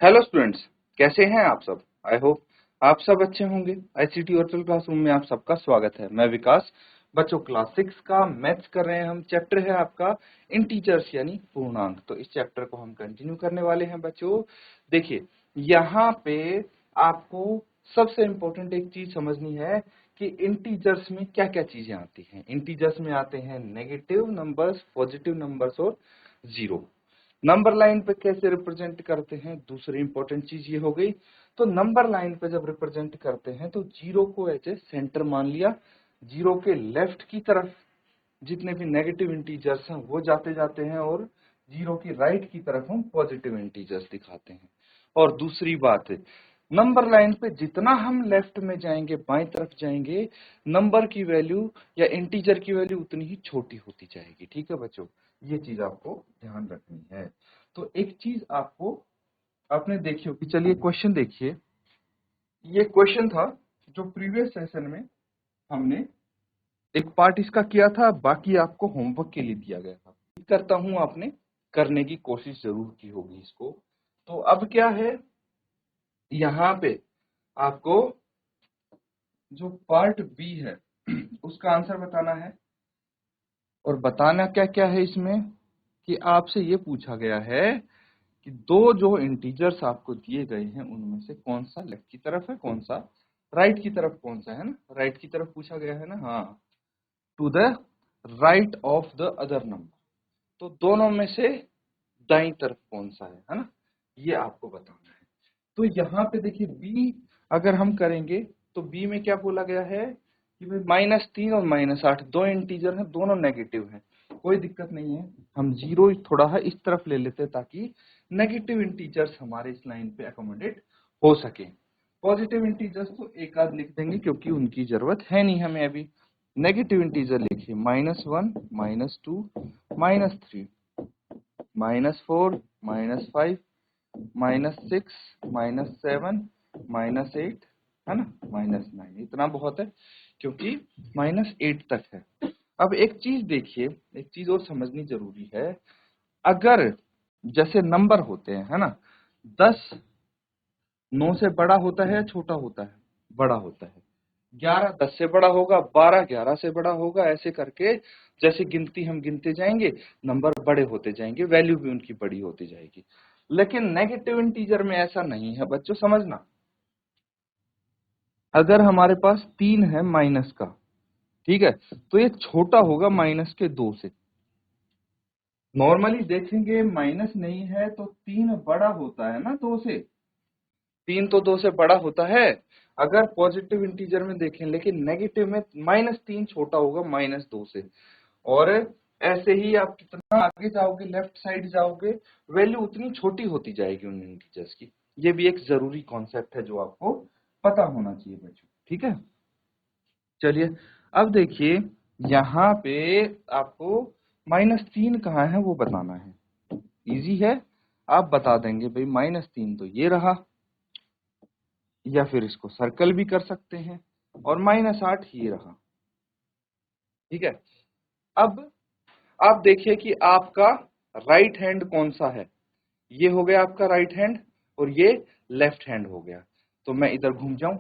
Hello students, कैसे हैं आप सब। आई होप आप सब अच्छे होंगे। आईसीटी वर्चुअल क्लासरूम में आप सबका स्वागत है। मैं विकास। बच्चों, क्लास 6 का मैथ्स कर रहे हैं हम। चैप्टर है आपका इंटीजर्स यानी पूर्णांक। तो इस चैप्टर को हम कंटिन्यू करने वाले हैं बच्चों। देखिए, यहाँ पे आपको सबसे इम्पोर्टेंट एक चीज समझनी है कि इंटीजर्स में क्या क्या चीजें आती हैं। इंटीजर्स में आते हैं नेगेटिव नंबर्स, पॉजिटिव नंबर्स और जीरो। नंबर लाइन पे कैसे रिप्रेजेंट करते हैं, दूसरी इंपॉर्टेंट चीज ये हो गई। तो नंबर लाइन पे जब रिप्रेजेंट करते हैं तो जीरो को एज ए सेंटर मान लिया। जीरो के लेफ्ट की तरफ जितने भी नेगेटिव इंटीजर्स हैं वो जाते जाते हैं और जीरो की राइट की तरफ हम पॉजिटिव इंटीजर्स दिखाते हैं। और दूसरी बात है, नंबर लाइन पे जितना हम लेफ्ट में जाएंगे, बाएं तरफ जाएंगे, नंबर की वैल्यू या इंटीजर की वैल्यू उतनी ही छोटी होती जाएगी। ठीक है बच्चों, ये चीज आपको ध्यान रखनी है। तो एक चीज आपको आपने देखी होगी। चलिए क्वेश्चन देखिए। ये क्वेश्चन था जो प्रीवियस सेशन में हमने एक पार्ट इसका किया था, बाकी आपको होमवर्क के लिए दिया गया था। करता हूं आपने करने की कोशिश जरूर की होगी इसको। तो अब क्या है, यहाँ पे आपको जो पार्ट बी है उसका आंसर बताना है। और बताना क्या क्या है इसमें कि आपसे ये पूछा गया है कि दो जो इंटीजर्स आपको दिए गए हैं उनमें से कौन सा लेफ्ट की तरफ है, कौन सा राइट की तरफ, कौन सा है ना राइट की तरफ पूछा गया है ना। हाँ, to the right of the other number. तो दोनों में से दाईं तरफ कौन सा है ना, ये आपको बताना है। तो यहाँ पे देखिए बी अगर हम करेंगे तो बी में क्या बोला गया है कि भाई -3 और -8 दो इंटीजर हैं, दोनों नेगेटिव हैं। कोई दिक्कत नहीं है, हम जीरो थोड़ा है इस तरफ ले लेते हैं ताकि नेगेटिव इंटीजर्स हमारे इस लाइन पे अकोमोडेट हो सके। पॉजिटिव इंटीजर्स तो एक आध लिख देंगे क्योंकि उनकी जरूरत है नहीं हमें अभी। नेगेटिव इंटीजर लिखिए -1, -2, -3, -4, -5, -6, -7, -8 है ना, -9। इतना बहुत है क्योंकि -8 तक है। अब एक चीज देखिए, एक चीज और समझनी जरूरी है। अगर जैसे नंबर होते हैं है ना, 10 9 से बड़ा होता है या छोटा होता है, बड़ा होता है। 11 10 से बड़ा होगा, 12 11 से बड़ा होगा, ऐसे करके जैसे गिनती हम गिनते जाएंगे नंबर बड़े होते जाएंगे, वैल्यू भी उनकी बड़ी होती जाएगी। लेकिन नेगेटिव इंटीजर में ऐसा नहीं है बच्चों, समझना। अगर हमारे पास 3 है माइनस का, ठीक है, तो ये छोटा होगा -2 से। नॉर्मली देखेंगे माइनस नहीं है तो 3 बड़ा होता है ना 2 से। 3 तो 2 से बड़ा होता है अगर पॉजिटिव इंटीजर में देखें, लेकिन नेगेटिव में -3 छोटा होगा -2 से। और ऐसे ही आप कितना आगे जाओगे, लेफ्ट साइड जाओगे, वैल्यू उतनी छोटी होती जाएगी उन इंटीजर्स की। ये भी एक जरूरी कॉन्सेप्ट है जो आपको पता होना चाहिए बच्चों। ठीक है, चलिए अब देखिए यहाँ पे आपको -3 कहाँ है वो बताना है। इजी है, आप बता देंगे भाई -3 तो ये रहा, या फिर इसको सर्कल भी कर सकते हैं, और -8 ये रहा। ठीक है, अब आप देखिए कि आपका राइट हैंड कौन सा है। ये हो गया आपका राइट हैंड और ये लेफ्ट हैंड हो गया। तो मैं इधर घूम जाऊं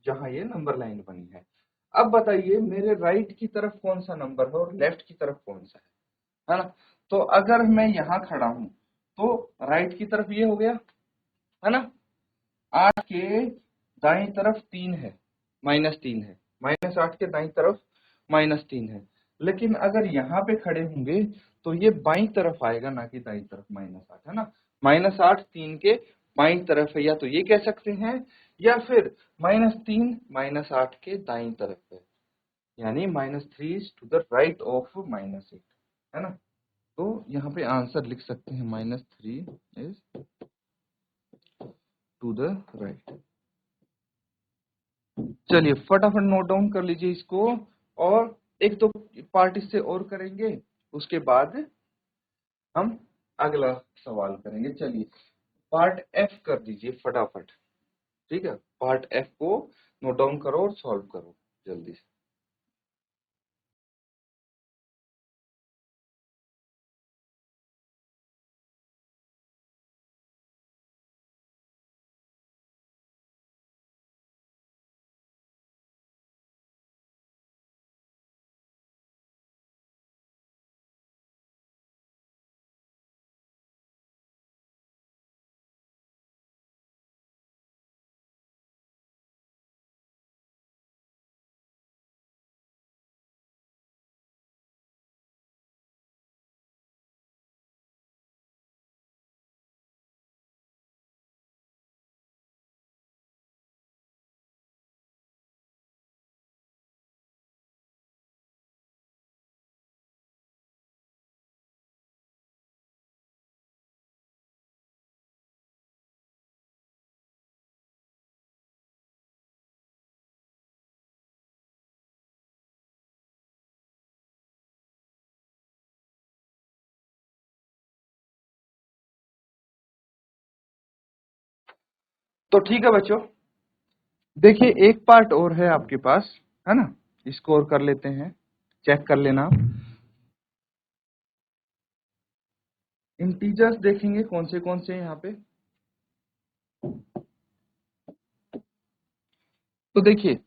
जहां ये नंबर लाइन बनी है। अब बताइए मेरे राइट की तरफ कौन सा नंबर है और लेफ्ट की तरफ कौन सा है ना। तो अगर मैं यहाँ खड़ा हूं तो राइट की तरफ ये हो गया है ना, 8 के दाईं तरफ 3 है, -3 है, -8 के दाईं तरफ -3 है। लेकिन अगर यहाँ पे खड़े होंगे तो ये बाईं तरफ आएगा ना कि दाईं तरफ, -8 है ना। -8 3 के बाईं तरफ है, या तो ये कह सकते हैं, या फिर -3 -8 के दाईं तरफ है, यानी -3 is to the right of -8 है ना। तो यहाँ पे आंसर लिख सकते हैं -3 इज टू द राइट। चलिए फटाफट नोट डाउन कर लीजिए इसको, और एक दो पार्ट इससे और करेंगे, उसके बाद हम अगला सवाल करेंगे। चलिए पार्ट एफ कर दीजिए फटाफट। ठीक है, पार्ट एफ को नोट डाउन करो और सॉल्व करो जल्दी से। तो ठीक है बच्चों, देखिए एक पार्ट और है आपके पास, है ना, इसको और कर लेते हैं, चेक कर लेना आप। इंटीजर्स देखेंगे कौन से यहाँ पे। तो देखिए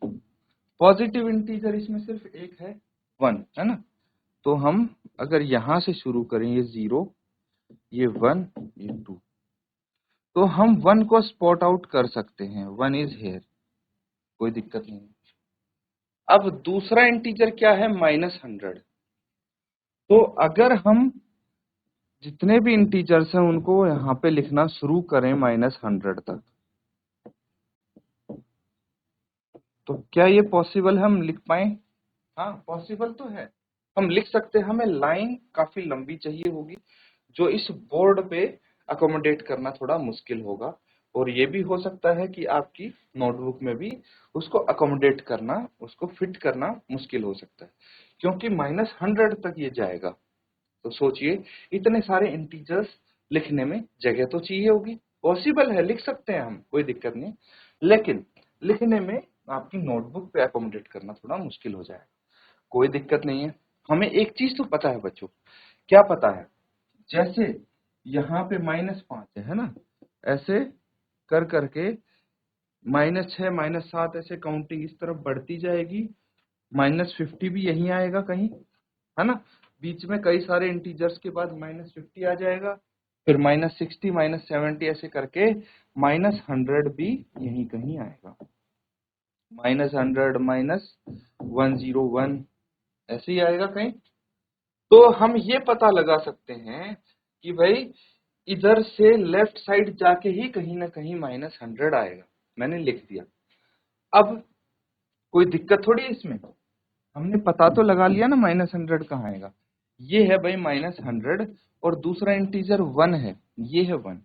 पॉजिटिव इंटीजर इसमें सिर्फ एक है, 1, है ना। तो हम अगर यहां से शुरू करें, ये 0, ये 1, ये 2, तो हम 1 को स्पॉट आउट कर सकते हैं, 1 इज हेयर, कोई दिक्कत नहीं। अब दूसरा इंटीजर क्या है, -100। तो अगर हम जितने भी इंटीजर्स हैं उनको यहाँ पे लिखना शुरू करें -100 तक, तो क्या ये पॉसिबल हम लिख पाए? हाँ पॉसिबल तो है, हम लिख सकते हैं। हमें लाइन काफी लंबी चाहिए होगी जो इस बोर्ड पे अकोमोडेट करना थोड़ा मुश्किल होगा, और ये भी हो सकता है कि आपकी नोटबुक में भी उसको अकोमोडेट करना, उसको फिट करना मुश्किल हो सकता है, क्योंकि -100 तक ये जाएगा। तो सोचिए इतने सारे इंटीजर्स लिखने में जगह तो चाहिए होगी। पॉसिबल है, लिख सकते हैं हम, कोई दिक्कत नहीं, लेकिन लिखने में आपकी नोटबुक पे अकोमोडेट करना थोड़ा मुश्किल हो जाएगा। कोई दिक्कत नहीं है। हमें एक चीज तो पता है बच्चों, क्या पता है, जैसे यहाँ पे -5 है ना, ऐसे कर करके -6, -7 ऐसे काउंटिंग इस तरफ बढ़ती जाएगी। -50 भी यहीं आएगा कहीं, है ना, बीच में कई सारे इंटीजर्स के बाद -50 आ जाएगा, फिर -60, -70 ऐसे करके -100 भी यहीं कहीं आएगा, -100, -101 ऐसे ही आएगा कहीं। तो हम ये पता लगा सकते हैं कि भाई इधर से लेफ्ट साइड जाके ही कहीं ना कहीं -100 आएगा। मैंने लिख दिया। अब कोई दिक्कत थोड़ी है इसमें, हमने पता तो लगा लिया ना -100 कहाँ आएगा। ये है भाई -100, और दूसरा इंटीजर 1 है, ये है 1,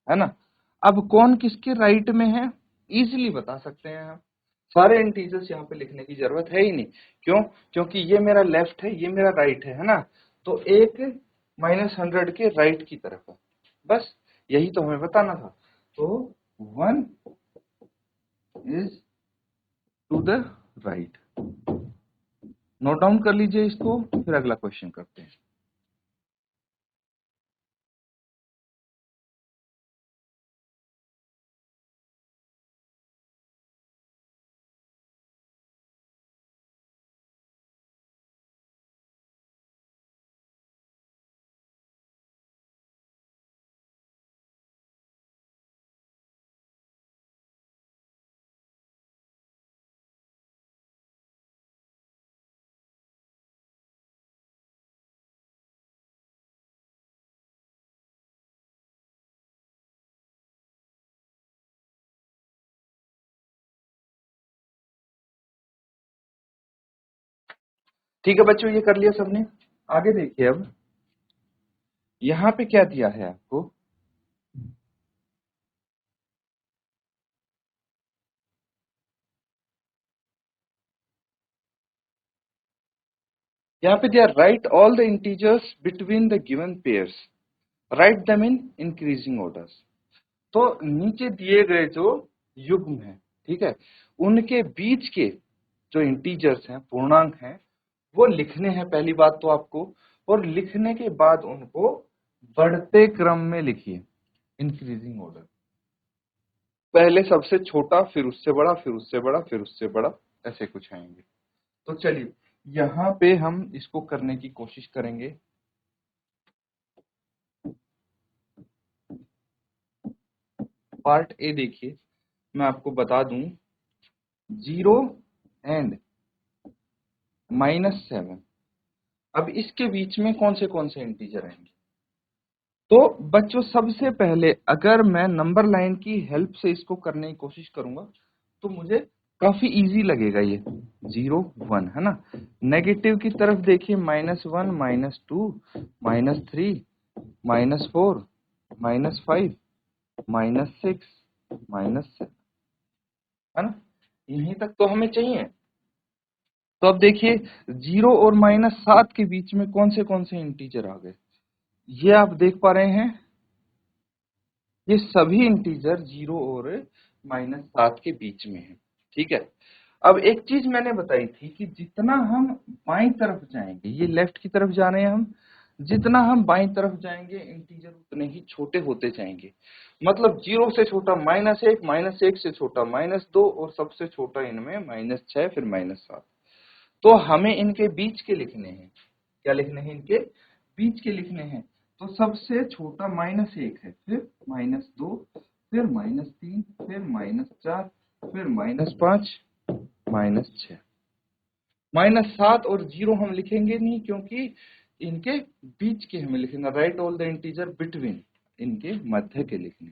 है ना। अब कौन किसके राइट में है, इजीली बता सकते हैं हम। सारे इंटीजर्स यहाँ पे लिखने की जरूरत है ही नहीं। क्यों? क्योंकि ये मेरा लेफ्ट है, ये मेरा राइट है ना। तो एक -100 के राइट की तरफ है, बस यही तो हमें बताना था। तो 1 is to the right. Note down कर लीजिए इसको, फिर अगला क्वेश्चन करते हैं। ठीक है बच्चों, ये कर लिया सबने। आगे देखिए, अब यहाँ पे क्या दिया है आपको, यहाँ पे दिया right all the integers between the given pairs, write them in increasing orders. तो नीचे दिए गए जो युग्म है, ठीक है, उनके बीच के जो इंटीजर्स हैं, पूर्णांक हैं, वो लिखने हैं पहली बात तो आपको, और लिखने के बाद उनको बढ़ते क्रम में लिखिए, इंक्रीजिंग ऑर्डर। पहले सबसे छोटा, फिर उससे बड़ा, फिर उससे बड़ा, फिर उससे बड़ा, ऐसे कुछ आएंगे। तो चलिए यहाँ पे हम इसको करने की कोशिश करेंगे। पार्ट ए देखिए, मैं आपको बता दूं, 0 एंड -7, अब इसके बीच में कौन से इंटीजर आएंगे। तो बच्चों सबसे पहले अगर मैं नंबर लाइन की हेल्प से इसको करने की कोशिश करूंगा तो मुझे काफी इजी लगेगा। ये 0 1 है ना, नेगेटिव की तरफ देखिए, -1, -2, -3, -4, -5, -6, -7, है ना, यहीं तक तो हमें चाहिए। तो अब देखिए 0 और -7 के बीच में कौन से इंटीजर आ गए, ये आप देख पा रहे हैं, ये सभी इंटीजर 0 और -7 के बीच में है। ठीक है, अब एक चीज मैंने बताई थी कि जितना हम बाईं तरफ जाएंगे, ये लेफ्ट की तरफ जा रहे हैं हम, जितना हम बाईं तरफ जाएंगे इंटीजर उतने ही छोटे होते जाएंगे। मतलब 0 से छोटा -1, -1 से छोटा -2 और सबसे छोटा इनमें -6 फिर -7। तो हमें इनके बीच के लिखने हैं। क्या लिखने हैं? इनके बीच के लिखने हैं। तो सबसे छोटा -1 है, फिर -2, फिर -3, फिर -4, फिर -5, -6। -7 और 0 हम लिखेंगे नहीं, क्योंकि इनके बीच के हमें लिखना। Right all the integer between, इनके मध्य के लिखने।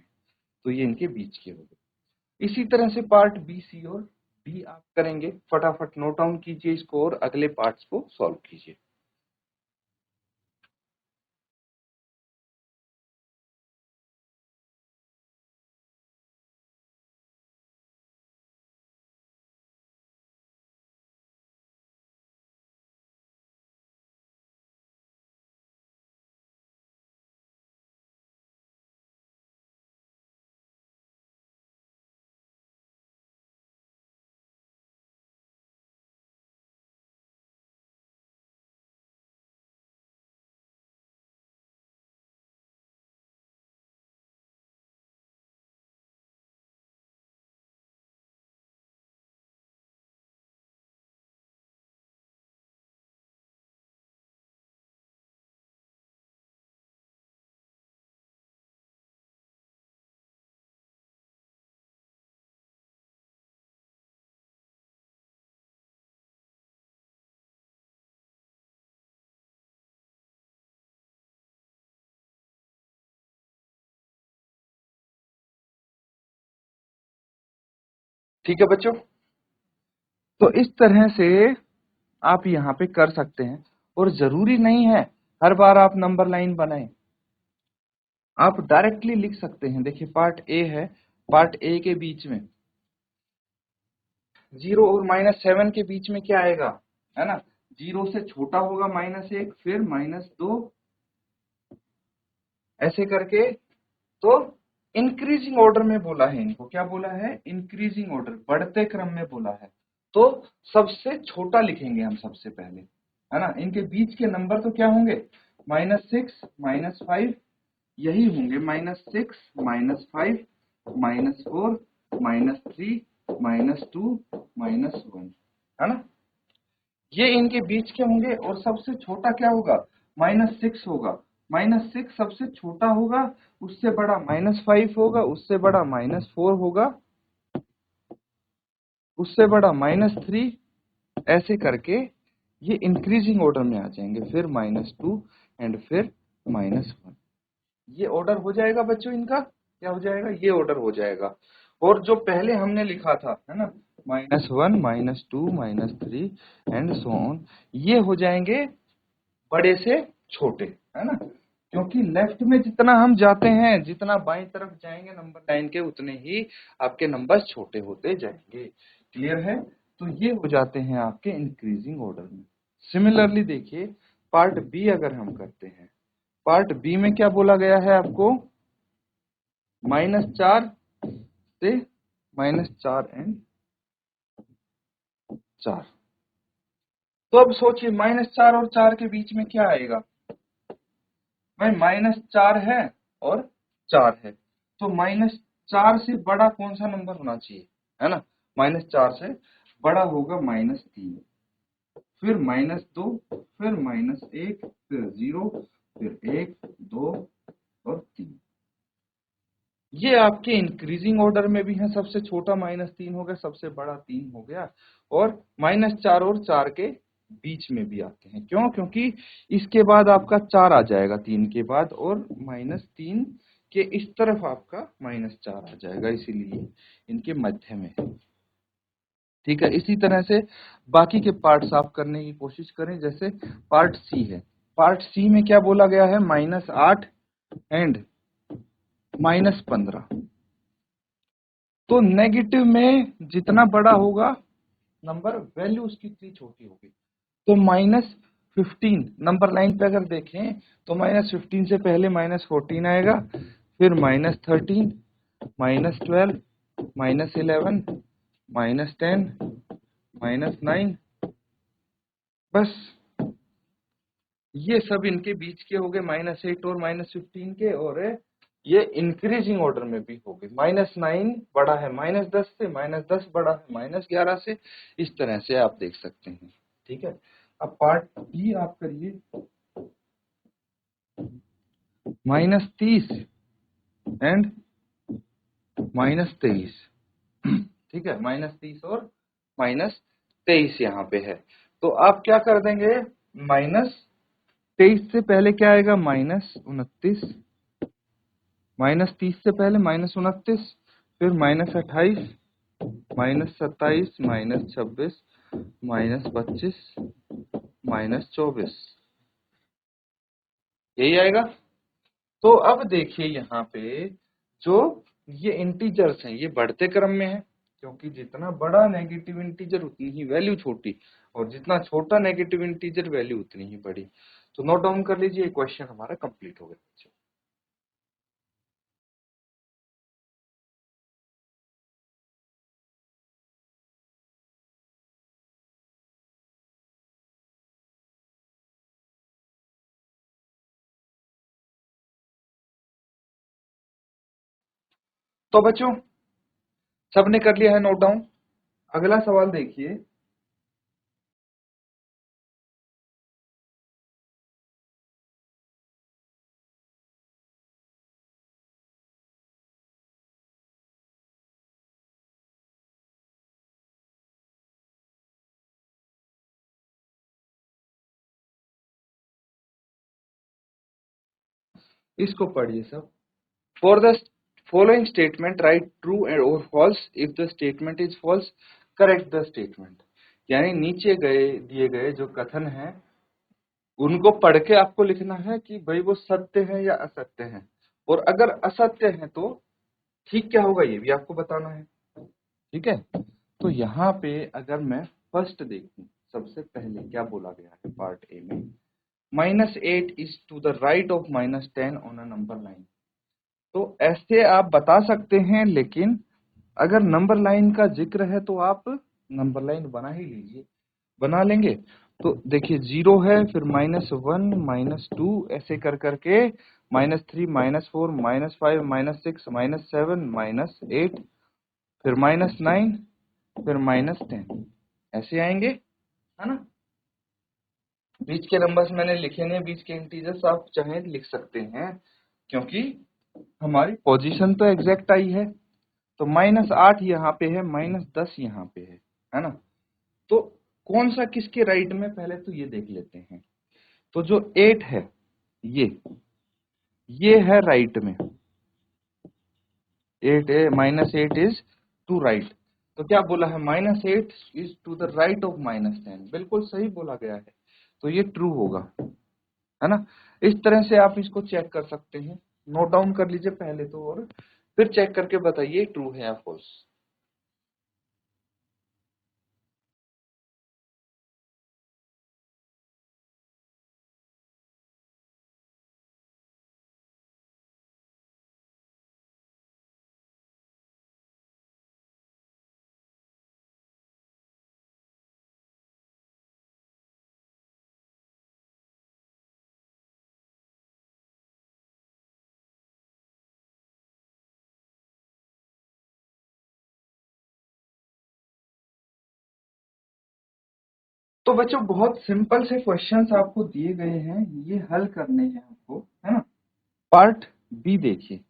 तो ये इनके बीच के हो गए। इसी तरह से पार्ट बी, सी और डी आप करेंगे। फटाफट नोट डाउन कीजिए इसको और अगले पार्ट्स को सॉल्व कीजिए। ठीक है बच्चों, तो इस तरह से आप यहाँ पे कर सकते हैं। और जरूरी नहीं है हर बार आप नंबर लाइन बनाएं, आप डायरेक्टली लिख सकते हैं। देखिए पार्ट ए है, पार्ट ए के बीच में 0 और -7 के बीच में क्या आएगा, है ना? 0 से छोटा होगा -1, फिर -2, ऐसे करके। तो इंक्रीजिंग ऑर्डर में बोला है इनको। क्या बोला है? इंक्रीजिंग ऑर्डर, बढ़ते क्रम में बोला है। तो सबसे छोटा लिखेंगे हम सबसे पहले, है ना? इनके बीच के नंबर तो क्या होंगे? -6, -5, यही होंगे। -6, -5, -4, -3, -2, -1, है ना? ये इनके बीच के होंगे। और सबसे छोटा क्या होगा? -6 होगा। -6 सबसे छोटा होगा, उससे बड़ा -5 होगा, उससे बड़ा -4 होगा, उससे बड़ा -3, ऐसे करके ये इंक्रीजिंग ऑर्डर में आ जाएंगे। फिर -2 एंड फिर -1। ये ऑर्डर हो जाएगा बच्चों इनका। क्या हो जाएगा? ये ऑर्डर हो जाएगा। और जो पहले हमने लिखा था, है ना, -1, -2, -3 एंड सो ऑन, ये हो जाएंगे बड़े से छोटे, है ना? क्योंकि लेफ्ट में जितना हम जाते हैं, जितना बाईं तरफ जाएंगे नंबर लाइन के, उतने ही आपके नंबर छोटे होते जाएंगे। क्लियर है? तो ये हो जाते हैं आपके इंक्रीजिंग ऑर्डर में। सिमिलरली देखिए पार्ट बी अगर हम करते हैं, पार्ट बी में क्या बोला गया है आपको? -4 से -4 एंड 4। तो अब सोचिए -4 और 4 के बीच में क्या आएगा भाई? -4 है और 4 है। तो -4 से बड़ा कौन सा नंबर होना चाहिए, है ना? -4 से बड़ा होगा -3, फिर -2, फिर -1, फिर 0, फिर 1, 2 और 3। ये आपके इंक्रीजिंग ऑर्डर में भी है। सबसे छोटा -3 हो गया, सबसे बड़ा 3 हो गया। और -4 और 4 के बीच में भी आते हैं। क्यों? क्योंकि इसके बाद आपका 4 आ जाएगा 3 के बाद, और -3 के इस तरफ आपका -4 आ जाएगा, इसीलिए इनके मध्य में है। ठीक है, इसी तरह से बाकी के पार्ट्स आप करने की कोशिश करें। जैसे पार्ट सी है, पार्ट सी में क्या बोला गया है? -8 एंड -15। तो नेगेटिव में जितना बड़ा होगा नंबर, वैल्यू उसकी इतनी छोटी होगी। तो -15 नंबर लाइन पे अगर देखें तो -15 से पहले -14 आएगा, फिर -13, -12, -11, -10, -9, बस ये सब इनके बीच के हो गए, -8 और -15 के, और ये इंक्रीजिंग ऑर्डर में भी हो गए। -9 बड़ा है -10 से, -10 बड़ा है -11 से, इस तरह से आप देख सकते हैं। ठीक है, अब पार्ट बी आप करिए, -30 एंड -23। ठीक है, -30 और -23 यहाँ पे है। तो आप क्या कर देंगे, -23 से पहले क्या आएगा, -29, -30 से पहले -29, फिर -28, -27, -26, -25, -24, यही आएगा। तो अब देखिए यहाँ पे जो ये इंटीजर्स हैं ये बढ़ते क्रम में है, क्योंकि जितना बड़ा नेगेटिव इंटीजर उतनी ही वैल्यू छोटी, और जितना छोटा नेगेटिव इंटीजर वैल्यू उतनी ही बड़ी। तो नोट डाउन कर लीजिए, क्वेश्चन हमारा कंप्लीट हो गया। तो बच्चों सबने कर लिया है नोट डाउन। अगला सवाल देखिए, इसको पढ़िए सब। For the following statement write true और false, if the statement is false correct the statement. यानी नीचे गए दिए गए जो कथन है उनको पढ़ के आपको लिखना है कि भाई वो सत्य है या असत्य है, और अगर असत्य है तो ठीक क्या होगा ये भी आपको बताना है। ठीक है, तो यहाँ पे अगर मैं फर्स्ट देखूं, सबसे पहले क्या बोला गया है पार्ट ए में, -8 is to the right of -10 on a number line. तो ऐसे आप बता सकते हैं, लेकिन अगर नंबर लाइन का जिक्र है तो आप नंबर लाइन बना ही लीजिए। बना लेंगे तो देखिए 0 है, फिर -1, -2, ऐसे कर करके -3, -4, -5, -6, -7, -8, फिर -9, फिर -10, ऐसे आएंगे, है ना। बीच के नंबर्स मैंने लिखे नहीं, बीच के इंटीजर्स आप चाहे लिख सकते हैं, क्योंकि हमारी पोजीशन तो एग्जैक्ट आई है। तो -8 यहाँ पे है, -10 यहाँ पे है ना। तो कौन सा किसके राइट में, पहले तो ये देख लेते हैं। तो जो 8 है ये है राइट में, 8 है, -8 इज टू राइट। तो क्या बोला है, -8 is to the right of -10, बिल्कुल सही बोला गया है, तो ये ट्रू होगा, है ना। इस तरह से आप इसको चेक कर सकते हैं। नोट डाउन कर लीजिए पहले तो, और फिर चेक करके बताइए ट्रू है या फॉल्स। तो बच्चों बहुत सिंपल से क्वेश्चंस आपको दिए गए हैं, ये हल करने हैं आपको, है ना। पार्ट बी देखिए,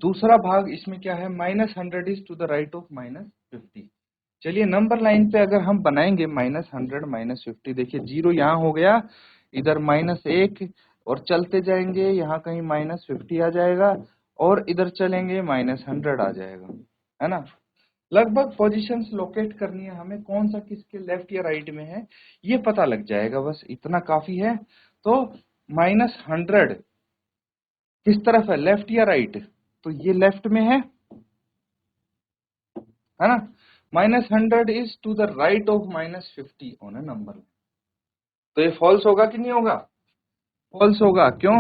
दूसरा भाग, इसमें क्या है, -100 is to the right of -50। चलिए नंबर लाइन पे अगर हम बनाएंगे -100, -50, देखिए 0 यहाँ हो गया, इधर -1, और चलते जाएंगे यहाँ कहीं -50 आ जाएगा, और इधर चलेंगे -100 आ जाएगा, है ना। लगभग पोजीशंस लोकेट करनी है हमें, कौन सा किसके लेफ्ट या राइट में है ये पता लग जाएगा, बस इतना काफी है। तो -100 किस तरफ है, लेफ्ट या राइट, तो ये लेफ्ट में है ना। -100 is to the right of -50 on a number. तो ये फॉल्स होगा कि नहीं होगा, फॉल्स होगा। क्यों,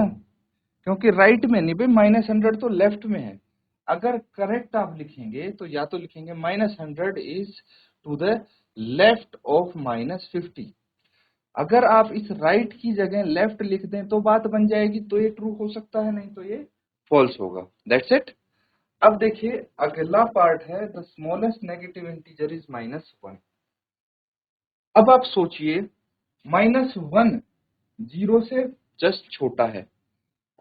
क्योंकि राइट में नहीं भाई, -100 तो लेफ्ट में है, अगर करेक्ट आप लिखेंगे तो या तो लिखेंगे -100 is to the left of -50। अगर आप इस राइट की जगह लेफ्ट लिख दें तो बात बन जाएगी, तो ये ट्रू हो सकता है, नहीं तो ये फॉल्स होगा। That's it. अब देखिए अगला पार्ट है the smallest negative integer is -1। अब आप सोचिए -1 जीरो से जस्ट छोटा है,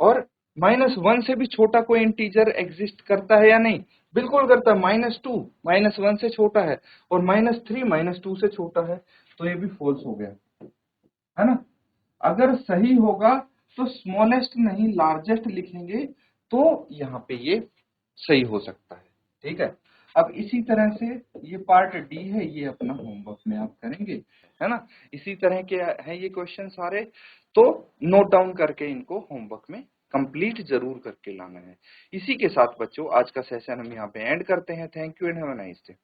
और -1 से भी छोटा कोई इंटीजर एग्जिस्ट करता है या नहीं? बिल्कुल करता है। -2 -1 से छोटा है, और -3 -2 से छोटा है, तो ये भी फॉल्स हो गया, है ना। अगर सही होगा तो स्मॉलेस्ट नहीं लार्जेस्ट लिखेंगे, तो यहाँ पे ये सही हो सकता है। ठीक है। अब इसी तरह से ये पार्ट डी है, ये अपना होमवर्क में आप करेंगे, है ना। इसी तरह के हैं ये क्वेश्चन सारे, तो नोट डाउन करके इनको होमवर्क में कंप्लीट जरूर करके लाना है। इसी के साथ बच्चों आज का सेशन हम यहाँ पे एंड करते हैं। Thank you and have a nice day.